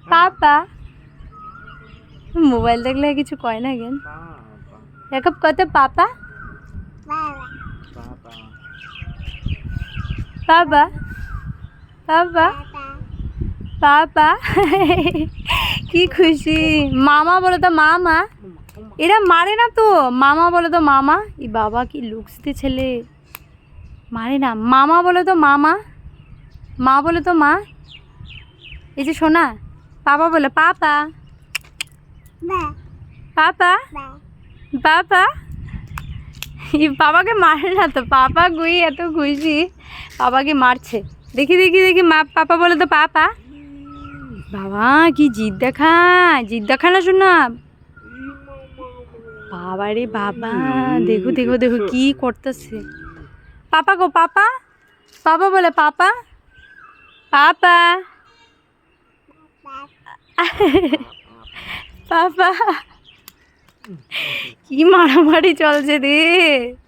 পাপা mobile দেখলে কিছু কয় না কেন এসব কত পাপা পাপা পাপা পাপা কি খুশি মামা বলো তো মামা এরা মারে না তো মামা বলো তো মামা ই বাবা কি লুকস দে ছেলে মারে না মামা বলো তো মামা মা বলো তো মা এই যে শোনা পাপা বলে পাপা পাপা পাপা পাপাকে মারে না তো পাপা গুই এত খুশি পাপাকে মারছে দেখি দেখি দেখি মা পাপা বলে তো পাপা বাবা কি জিদ দেখা না শোনা বাবা রে বাবা দেখো দেখো দেখো কি করতেছে পাপা গো পাপা পাপা বলে পাপা পাপা পাপা কি মারামারি চলছে রে